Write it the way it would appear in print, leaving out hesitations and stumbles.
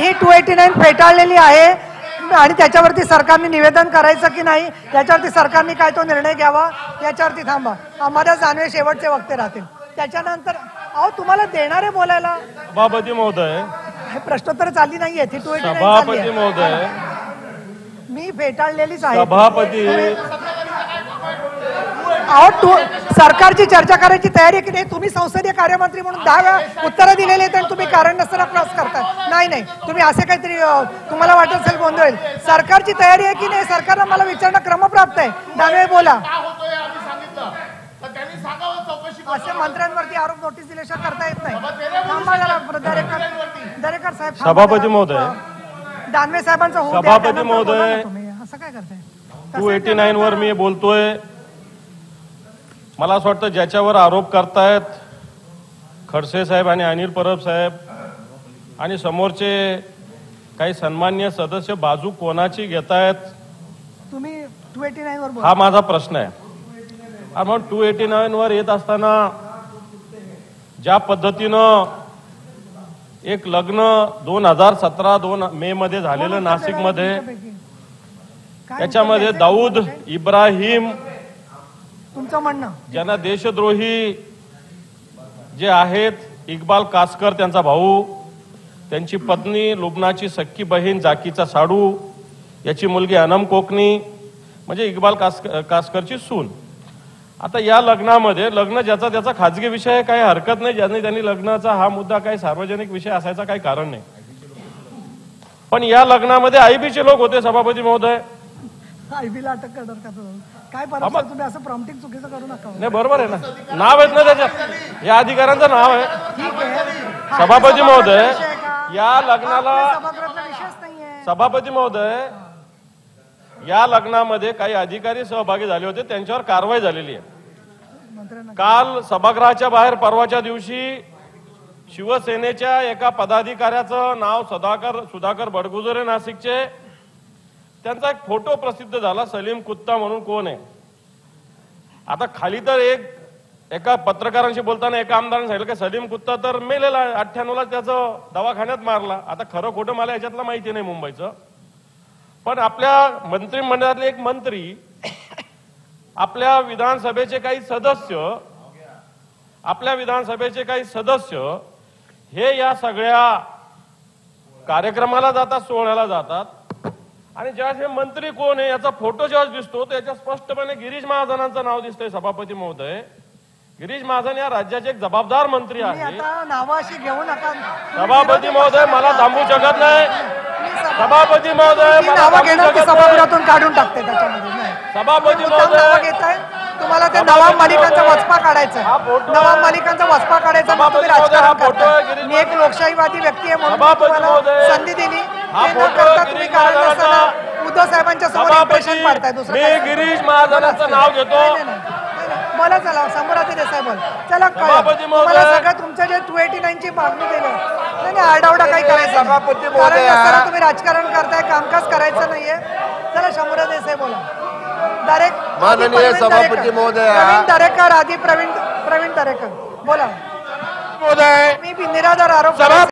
मी 289 फेटाळलेली आहे आणि त्याच्यावरती सरकारने निवेदन करायचं की नाही याच्यावरती सरकारने काय तो निर्णय घ्यावा याच्यावरती थांबा. आम्हाला दानवे शेवटचे वक्ते राहतील. त्याच्यानंतर अहो तुम्हाला देणारे बोलायला सभापती महोदय, हे प्रश्नोत्तर चालली नाहीये ती 289 सभापती महोदय, मी फेटाळलेलीच आहे. सभापती अहो सरकारची चर्चा करायची तयारी की नाही? तुम्ही संसदीय कार्यमंत्री म्हणून 10 वेळा उत्तरं दिलेली आहेत आणि तुम्ही कारण नसताना क्रॉस करताय. नाही तुम्ही असे काहीतरी तुम्हाला वाटत असेल गोंधळ होईल. सरकारची तयारी आहे की नाही सरकारला मला विचारणं क्रमप्राप्त आहे. दानवे बोला. असे मंत्र्यांवरती आरोप नोटीस दिल्याशिवाय करता येत नाही. दरेकर साहेब, सभापती महोदय, दानवे साहेबांचा होऊ द्या. सभापती महोदय, तुम्ही असं काय करताय? 289 वर मी बोलतोय. मला असं वाटतं ज्याच्यावर आरोप करतायत खडसे साहेब आणि अनिल परब साहेब आणि समोरचे काही सन्माननीय सदस्य बाजू कोणाची घेतायत तुम्ही 289 वर बोला. हा माझा प्रश्न आहे. मग 289 वर येत असताना ज्या पद्धतीनं एक लग्न 2017 2 मे मध्ये झालेलं नाशिकमध्ये, त्याच्यामध्ये दाऊद इब्राहिम तुमचं म्हणणं ज्यांना देशद्रोही जे आहेत, इक्बाल कासकर त्यांचा भाऊ, त्यांची पत्नी लुबनाची सख्खी बहीण जाकीचा साडू, याची मुलगी अनम कोकणी म्हणजे इक्बाल कासकरची सून. आता या लग्नामध्ये लग्न ज्याचा त्याचा खाजगी विषय आहे, काही हरकत नाही. ज्यांनी त्यांनी लग्नाचा हा मुद्दा काही सार्वजनिक विषय असायचा काही कारण नाही. पण या लग्नामध्ये आयबीचे लोक होते सभापती महोदय. आयबीला अटक करणार का काय? बरोबर तुम्ही असं प्रॉम्प्टिंग चुकीचं करू नका. नाही बरोबर आहे ना, नाव आहेत ना त्याच्यात, या अधिकाऱ्यांचं नाव आहे. ठीक आहे सभापती महोदय, या लग्नाला विषयच नाहीये. सभापती महोदय, या लग्नामध्ये काही अधिकारी सहभागी झाले होते, त्यांच्यावर कारवाई झालेली आहे. काल सभागृहाच्या बाहेर परवाच्या दिवशी शिवसेनेच्या एका पदाधिकाऱ्याचं नाव सुधाकर बडगुजरे नाशिकचे, त्यांचा एक फोटो प्रसिद्ध झाला. सलीम कुत्ता म्हणून कोण आहे? आता खाली तर एका पत्रकारांशी बोलताना एका आमदारांनी सांगितलं की सलीम कुत्ता तर मेलेला, 98ला त्याचं दवाखान्यात मारला. आता खरं खोटं मला याच्यातलं माहिती नाही मुंबईचं. पण आपल्या मंत्रिमंडळातले एक मंत्री, आपल्या विधानसभेचे काही सदस्य हे या सगळ्या कार्यक्रमाला जातात, सोहळ्याला जातात आणि ज्यावेळेस हे मंत्री कोण आहे याचा फोटो जेव्हा दिसतो त्याच्यात स्पष्टपणे गिरीश महाजनांचं नाव दिसतंय. सभापती महोदय, गिरीश महाजन या राज्याचे एक जबाबदार मंत्री आहेत. नावाशी घेऊ नका सभापती महोदय, मला थांबवू शकत नाही. सभापती महोदय, सभागृहातून काढून टाकते त्याच्यामध्ये. सभापती महोदय, तुम्हाला त्या नवाब मालिकांचा वचपा काढायचा, नवाब मालिकांचा वचपा काढायचा. मी एक लोकशाहीवादी व्यक्ती आहे म्हणून संधी दिली. उद्धव साहेबांच्या समोर इम्प्रेशन पाडताय. दुसरं गिरीश महाजनाचं नाव घेतो. बोला, चला समोराचे देसाई बोल. चला मला सगळं तुमचं जे 289 ची मागणी केली नाही, आरडाओरडा काही करायचं कारण तुम्ही राजकारण करताय, कामकाज करायचं नाहीये. चला शंभूराज देसाई बोला. माननीय सभापती महोदय, प्रवीण दरेकर आधी प्रवीण दरेकर बोला. महोदय, मी निराधार आरोप